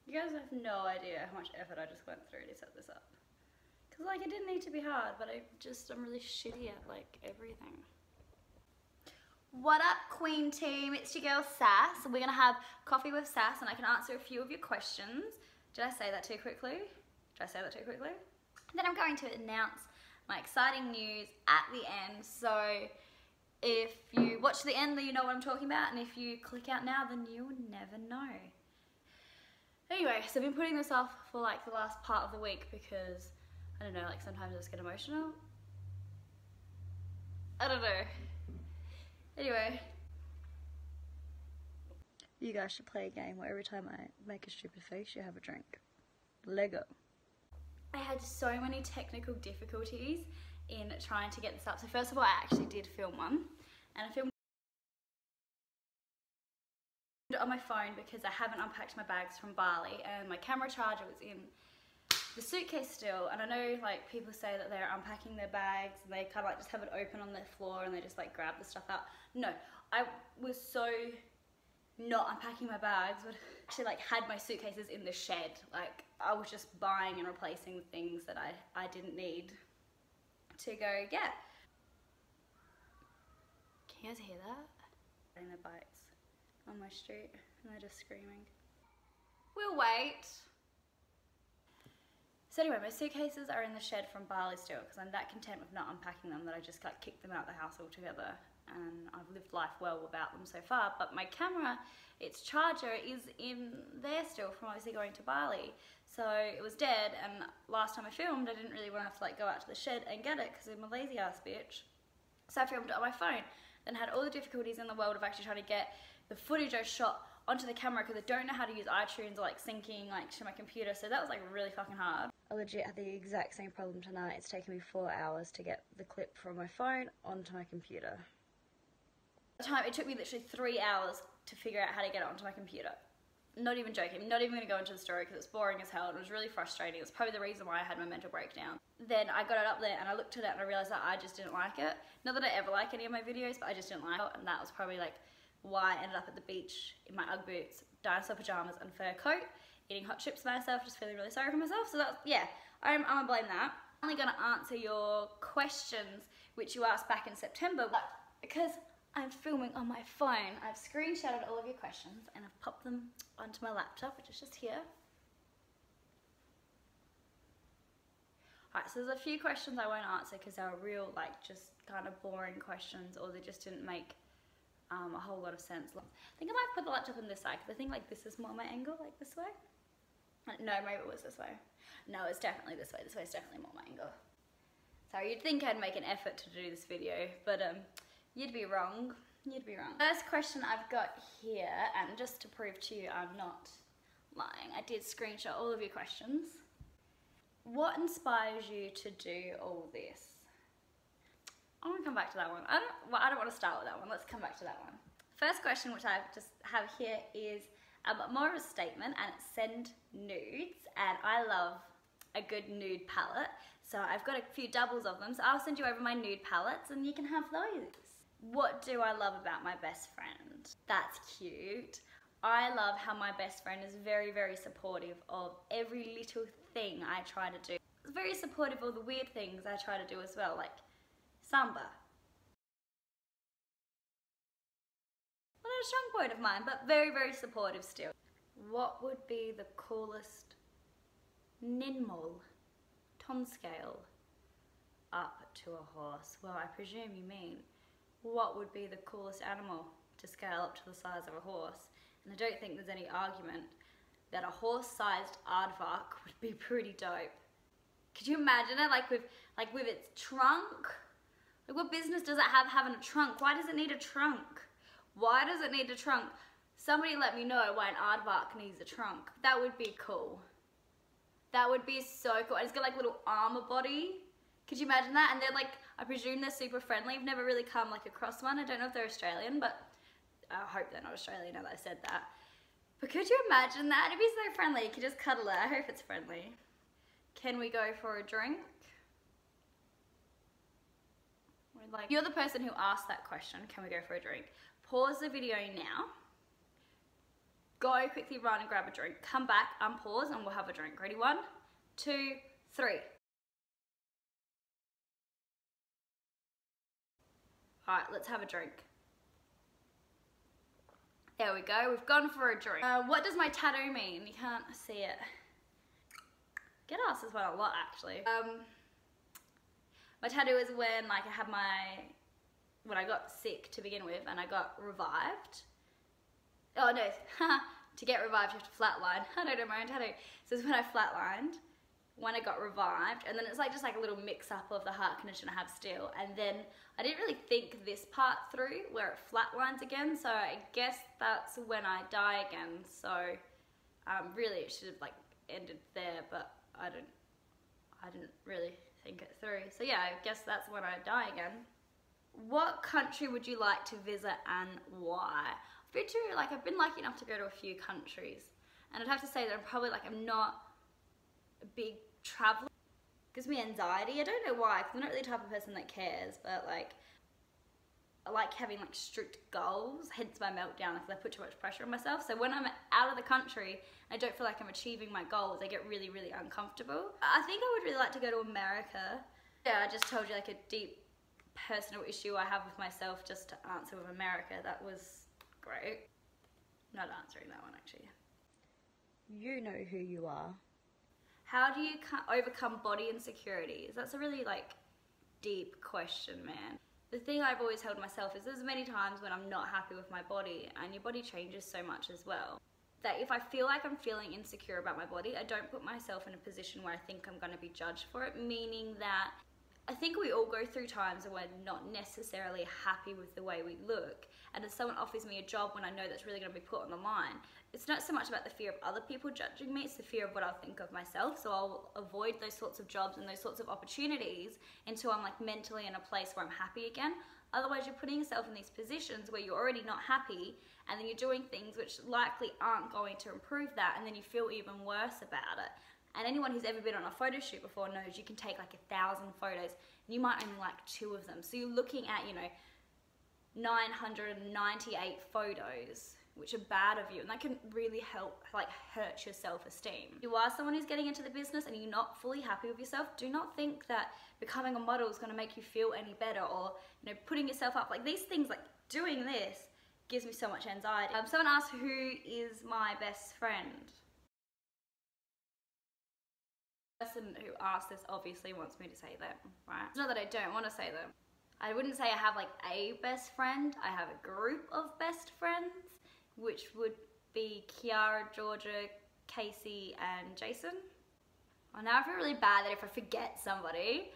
You guys have no idea how much effort I just went through to set this up. Cause like it didn't need to be hard, but I'm really shitty at like everything. What up, Queen Team? It's your girl Sass. We're gonna have coffee with Sass and I can answer a few of your questions. Did I say that too quickly? Then I'm going to announce my exciting news at the end. So if you watch the end, then you know what I'm talking about. And if you click out now, then you'll never know. Anyway, so I've been putting this off for like the last part of the week because, I don't know, like sometimes I just get emotional. I don't know. Anyway. You guys should play a game where every time I make a stupid face, you have a drink. Lego. I had so many technical difficulties in trying to get this up. So first of all, I actually did film one. And I filmed on my phone because I haven't unpacked my bags from Bali and my camera charger was in the suitcase still. And I know like people say that they're unpacking their bags and they kind of like just have it open on their floor and they just like grab the stuff out. No, I was so not unpacking my bags, but actually like had my suitcases in the shed. Like I was just buying and replacing things that I didn't need to go get. Can you guys hear that? And the bikes on my street and they're just screaming. We'll wait. So anyway, my suitcases are in the shed from Bali still because I'm that content with not unpacking them that I just like kicked them out of the house altogether. And I've lived life well without them so far, but my camera, its charger is in there still from obviously going to Bali. So it was dead, and last time I filmed, I didn't really want to have to like go out to the shed and get it because I'm a lazy ass bitch. So I filmed it on my phone, then had all the difficulties in the world of actually trying to get the footage I shot onto the camera because I don't know how to use iTunes or like syncing like to my computer, so that was like really fucking hard. I legit had the exact same problem tonight. It's taken me 4 hours to get the clip from my phone onto my computer. It took me literally 3 hours to figure out how to get it onto my computer. Not even joking, I'm not even going to go into the story because it's boring as hell and it was really frustrating. It was probably the reason why I had my mental breakdown. Then I got it up there and I looked at it and I realised that I just didn't like it. Not that I ever like any of my videos, but I just didn't like it, and that was probably like why I ended up at the beach in my Ugg boots, dinosaur pyjamas and fur coat, eating hot chips by myself, just feeling really sorry for myself. So that's, yeah, I'm gonna blame that. I'm only gonna answer your questions which you asked back in September, but because I'm filming on my phone, I've screenshotted all of your questions and I've popped them onto my laptop, which is just here. Alright, so there's a few questions I won't answer because they were real, like, just kind of boring questions, or they just didn't make a whole lot of sense. I think I might put the laptop on this side because I think like this is more my angle, like this way. No, maybe it was this way. No, it's definitely this way. This way is definitely more my angle. Sorry, you'd think I'd make an effort to do this video, but you'd be wrong. You'd be wrong. First question I've got here, and just to prove to you I'm not lying, I did screenshot all of your questions. What inspires you to do all this? I want to come back to that one. I don't want to start with that one. Let's come back to that one. First question, which I just have here, is more of a statement, and it's send nudes, and I love a good nude palette. So I've got a few doubles of them, so I'll send you over my nude palettes and you can have those. What do I love about my best friend? That's cute. I love how my best friend is very, very supportive of every little thing I try to do. It's very supportive of the weird things I try to do as well, like samba. Well, not a strong point of mine, but very, very supportive still. What would be the coolest ninmol, ton scale, up to a horse? Well, I presume you mean, what would be the coolest animal to scale up to the size of a horse? And I don't think there's any argument that a horse-sized aardvark would be pretty dope. Could you imagine it, like with its trunk? Like, what business does it have having a trunk? Why does it need a trunk? Why does it need a trunk? Somebody let me know why an aardvark needs a trunk. That would be cool. That would be so cool. And it's got like little armor body. Could you imagine that? And they're like, I presume they're super friendly. I've never really come like across one. I don't know if they're Australian, but I hope they're not Australian now that I said that. But could you imagine that? It'd be so friendly. You could just cuddle it. I hope it's friendly. Can we go for a drink? Like, you're the person who asked that question, can we go for a drink? Pause the video now. Go quickly run and grab a drink. Come back, unpause, and we'll have a drink. Ready? 1, 2, 3. All right, let's have a drink. There we go, we've gone for a drink. What does my tattoo mean? You can't see it. Get asked this one a lot, actually. My tattoo is when like when I got sick to begin with and I got revived. Oh no, to get revived you have to flatline. I don't know my own tattoo. So it's when I flatlined, when I got revived, and then it's like just like a little mix up of the heart condition I have still, and then I didn't really think this part through where it flatlines again, so I guess that's when I die again. So really it should have like ended there, but I didn't really think it through. So yeah, I guess that's when I die again. What country would you like to visit and why? I've been lucky enough to go to a few countries, and I'd have to say that I'm not a big traveler. It gives me anxiety. I don't know why, because I'm not really the type of person that cares, but like I like having like strict goals, hence my meltdown, because I put too much pressure on myself. So when I'm out of the country, I don't feel like I'm achieving my goals, I get really, really uncomfortable. I think I would really like to go to America. Yeah, I just told you like a deep personal issue I have with myself just to answer with America. That was great. Not answering that one actually. You know who you are. How do you overcome body insecurities? That's a really like deep question, man. The thing I've always held myself is there's many times when I'm not happy with my body, and your body changes so much as well, that if I feel like I'm feeling insecure about my body, I don't put myself in a position where I think I'm going to be judged for it, meaning that I think we all go through times when we're not necessarily happy with the way we look, and if someone offers me a job when I know that's really going to be put on the line, it's not so much about the fear of other people judging me, it's the fear of what I'll think of myself. So I'll avoid those sorts of jobs and those sorts of opportunities until I'm like mentally in a place where I'm happy again. Otherwise you're putting yourself in these positions where you're already not happy, and then you're doing things which likely aren't going to improve that, and then you feel even worse about it. And anyone who's ever been on a photo shoot before knows you can take like 1,000 photos and you might only like 2 of them. So you're looking at, 998 photos which are bad of you, and that can really hurt your self-esteem. If you are someone who's getting into the business and you're not fully happy with yourself, do not think that becoming a model is going to make you feel any better, or putting yourself up. Like these things, like doing this gives me so much anxiety. Someone asked who is my best friend. The person who asked this obviously wants me to say them, right? It's not that I don't want to say them. I wouldn't say I have like a best friend. I have a group of best friends, which would be Kiara, Georgia, Casey, and Jason. Oh, now I feel really bad that if I forget somebody.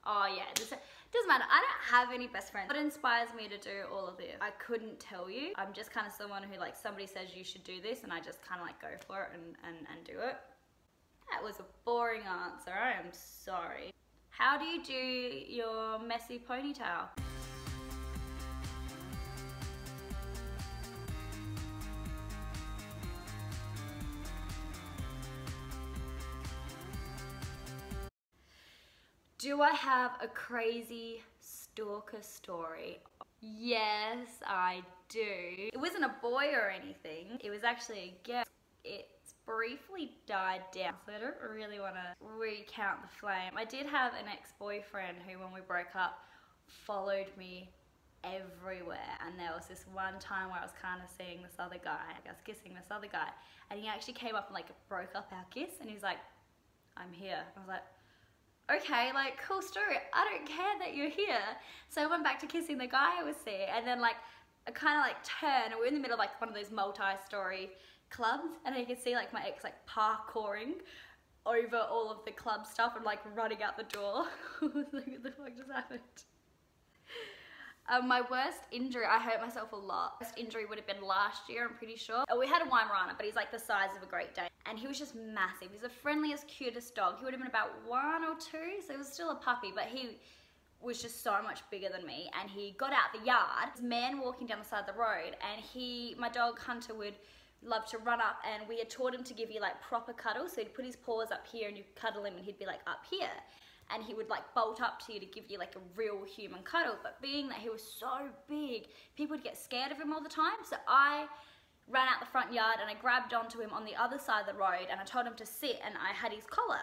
Oh yeah, it doesn't matter. I don't have any best friends. What inspires me to do all of this? I couldn't tell you. I'm just kind of someone who like somebody says you should do this and I just kind of like go for it and do it. That was a boring answer, I am sorry. How do you do your messy ponytail? Do I have a crazy stalker story? Yes, I do. It wasn't a boy or anything. It was actually a girl. It's briefly died down, so I don't really want to recount the flame. I did have an ex-boyfriend who, when we broke up, followed me everywhere, and there was this one time where I was kind of seeing this other guy, I was kissing this other guy, and he actually came up and like broke up our kiss, and he's like, I'm here. I was like, okay, like cool story, I don't care that you're here. So I went back to kissing the guy I was seeing, and then like I kind of like turned, and we're in the middle of like one of those multi-story clubs, and you can see like my ex like parkouring over all of the club stuff and like running out the door. Like, what the fuck just happened? My worst injury, I hurt myself a lot. Worst injury would have been last year, I'm pretty sure. We had a Weimaraner, but he's like the size of a Great Dane, and he was just massive. He's the friendliest, cutest dog. He would have been about 1 or 2, so he was still a puppy, but he was just so much bigger than me, and he got out the yard. This man walking down the side of the road, and my dog Hunter would love to run up, and we had taught him to give you like proper cuddle, so he'd put his paws up here and you cuddle him and he'd be like up here, and he would like bolt up to you to give you like a real human cuddle. But being that he was so big, people would get scared of him all the time, so I ran out the front yard and I grabbed onto him on the other side of the road and I told him to sit and I had his collar.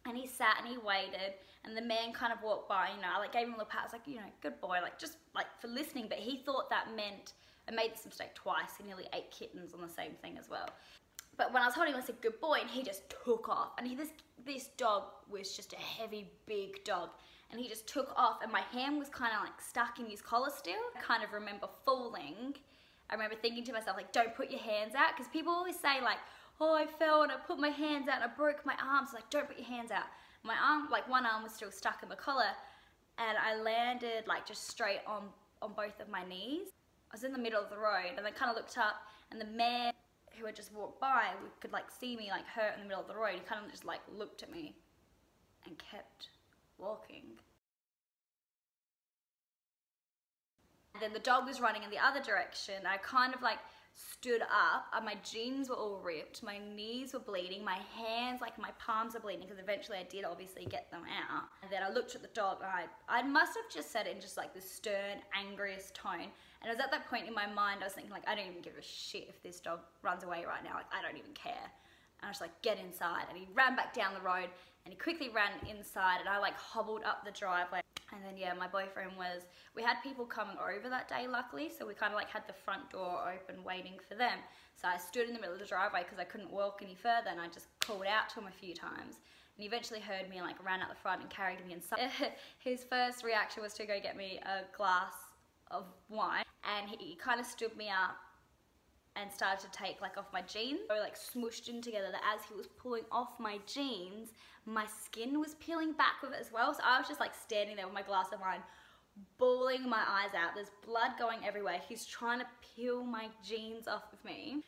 And he sat and he waited and the man kind of walked by, you know, I like gave him a little pat. I was like, you know, good boy, like just like for listening. But he thought that meant, I made this mistake twice. He nearly ate kittens on the same thing as well. But when I was holding him, I said, good boy, and he just took off. And this dog was just a heavy, big dog. And he just took off and my hand was kind of like stuck in his collar still. I kind of remember falling. I remember thinking to myself, like, don't put your hands out. Because people always say like, oh, I fell and I put my hands out and I broke my arms. Like, don't put your hands out. My arm, like one arm was still stuck in the collar. And I landed like just straight on both of my knees. I was in the middle of the road and I kind of looked up and the man who had just walked by could like see me like hurt in the middle of the road. He kind of just like looked at me and kept walking. And then the dog was running in the other direction. I kind of like stood up and my jeans were all ripped, my knees were bleeding, my hands, like my palms are bleeding because eventually I did obviously get them out. And then I looked at the dog and I must have just said it in just like this stern, angriest tone. And it was at that point in my mind I was thinking like, I don't even give a shit if this dog runs away right now, like I don't even care. And I was like, get inside. And he ran back down the road and he quickly ran inside and I like hobbled up the driveway. And then yeah, my boyfriend we had people coming over that day luckily, so we kind of like had the front door open waiting for them. So I stood in the middle of the driveway because I couldn't walk any further and I just called out to him a few times. And he eventually heard me and like ran out the front and carried me inside. His first reaction was to go get me a glass of wine and he kind of stood me up and started to take like off my jeans. They were like smooshed in together that as he was pulling off my jeans, my skin was peeling back with it as well. So I was just like standing there with my glass of wine, bawling my eyes out. There's blood going everywhere. He's trying to peel my jeans off of me.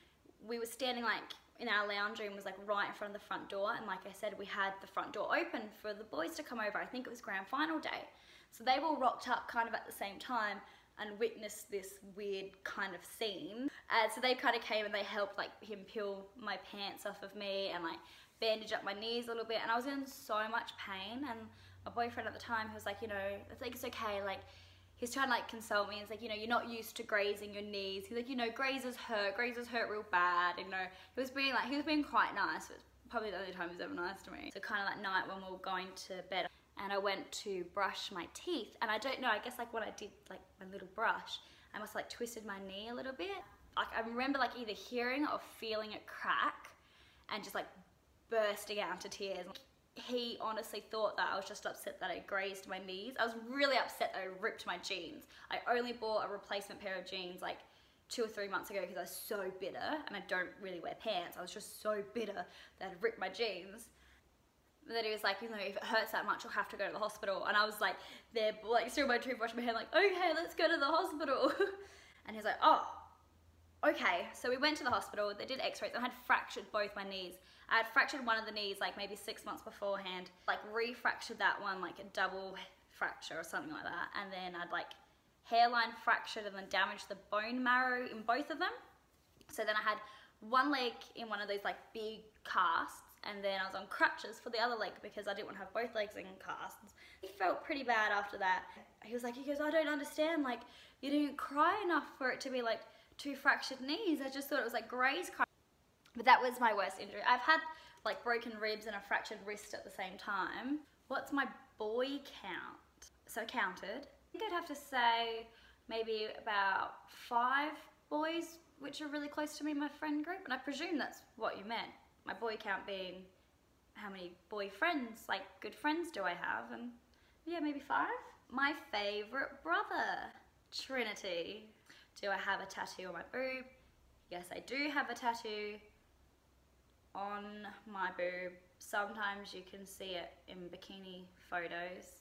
We were standing like in our lounge room, was like right in front of the front door. And like I said, we had the front door open for the boys to come over. I think it was grand final day. So they all rocked up kind of at the same time and witnessed this weird kind of scene. So they kind of came and they helped like him peel my pants off of me and like bandage up my knees a little bit. And I was in so much pain. And my boyfriend at the time, he was like, you know, it's like, it's okay. Like, he's trying to like console me. He's like, you know, you're not used to grazing your knees. He's like, you know, grazers hurt real bad. You know, he was being quite nice. It was probably the only time he was ever nice to me. So kind of that night when we were going to bed, and I went to brush my teeth, and I don't know, I guess like when I did like my little brush, I must like twisted my knee a little bit. Like I remember like either hearing or feeling it crack and just like bursting out into tears. He honestly thought that I was just upset that I grazed my knees. I was really upset that I ripped my jeans. I only bought a replacement pair of jeans like 2 or 3 months ago because I was so bitter, and I don't really wear pants. I was just so bitter that I'd ripped my jeans. And then he was like, you know, if it hurts that much, you'll have to go to the hospital. And I was like, there, like, still my toothbrush in my hand, like, okay, let's go to the hospital. And he's like, oh, okay. So we went to the hospital, they did x-rays, and I had fractured both my knees. I had fractured one of the knees, like, maybe 6 months beforehand. Like, re-fractured that one, like, a double fracture or something like that. And then I'd, like, hairline fractured and then damaged the bone marrow in both of them. So then I had one leg in one of those, like, big casts. And then I was on crutches for the other leg because I didn't want to have both legs in casts. He felt pretty bad after that. He was like, I don't understand, like, you didn't cry enough for it to be like 2 fractured knees. I just thought it was like Gray's cry. But that was my worst injury. I've had like broken ribs and a fractured wrist at the same time. What's my boy count? So I counted. I think I'd have to say maybe about 5 boys which are really close to me in my friend group. And I presume that's what you meant. My boy count being how many boyfriends, like good friends do I have, and yeah, maybe 5. My favourite brother, Trinity. Do I have a tattoo on my boob? Yes, I do have a tattoo on my boob. Sometimes you can see it in bikini photos.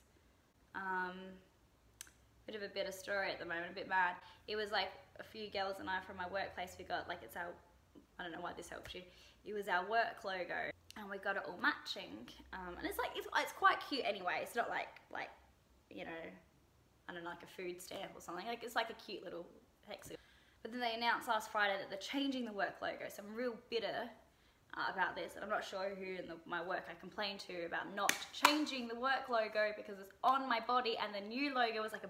Bit of a bitter story at the moment, a bit mad. It was like a few girls and I from my workplace, we got like, it's our, I don't know why this helps you. It was our work logo and we got it all matching. And it's like, it's quite cute anyway. It's not like, you know, I don't know, like a food stamp or something. Like, it's like a cute little hexagon. But then they announced last Friday that they're changing the work logo. So I'm real bitter about this. And I'm not sure who in my work I complained to about not changing the work logo because it's on my body, and the new logo was like a,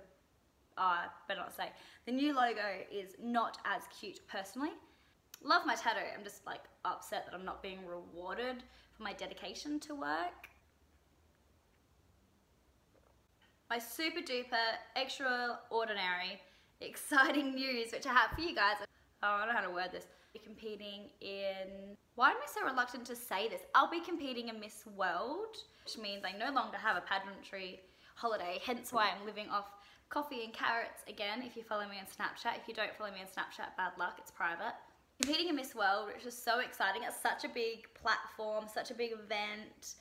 better not say, the new logo is not as cute personally. Love my tattoo. I'm just like upset that I'm not being rewarded for my dedication to work. My super duper, extraordinary, exciting news which I have for you guys. Oh, I don't know how to word this. I'll be competing in, why am I so reluctant to say this? I'll be competing in Miss World, which means I no longer have a pageantry holiday, hence why I'm living off coffee and carrots again. If you follow me on Snapchat, if you don't follow me on Snapchat, bad luck, it's private. Competing in Miss World, which is so exciting. It's such a big platform, such a big event.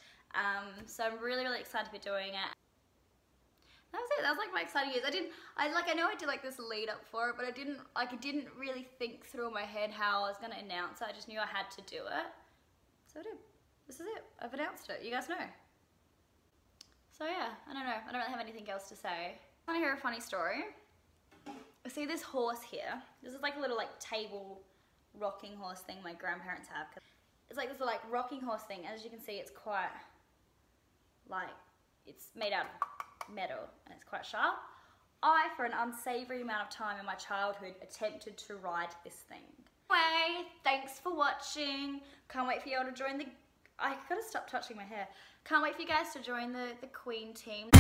So I'm really, really excited to be doing it. That was it. That was like my exciting news. I know I did like this lead up for it, but I didn't really think through in my head how I was gonna announce it. I just knew I had to do it. So I did. This is it. I've announced it. You guys know. So yeah, I don't know. I don't really have anything else to say. I wanna hear a funny story. I see this horse here. This is like a little like table rocking horse thing my grandparents have. It's like this like rocking horse thing. As you can see, it's quite like, it's made out of metal and it's quite sharp. I, for an unsavory amount of time in my childhood, attempted to ride this thing. Anyway, thanks for watching. Can't wait for you all to join the, I gotta stop touching my hair. Can't wait for you guys to join the Queen team.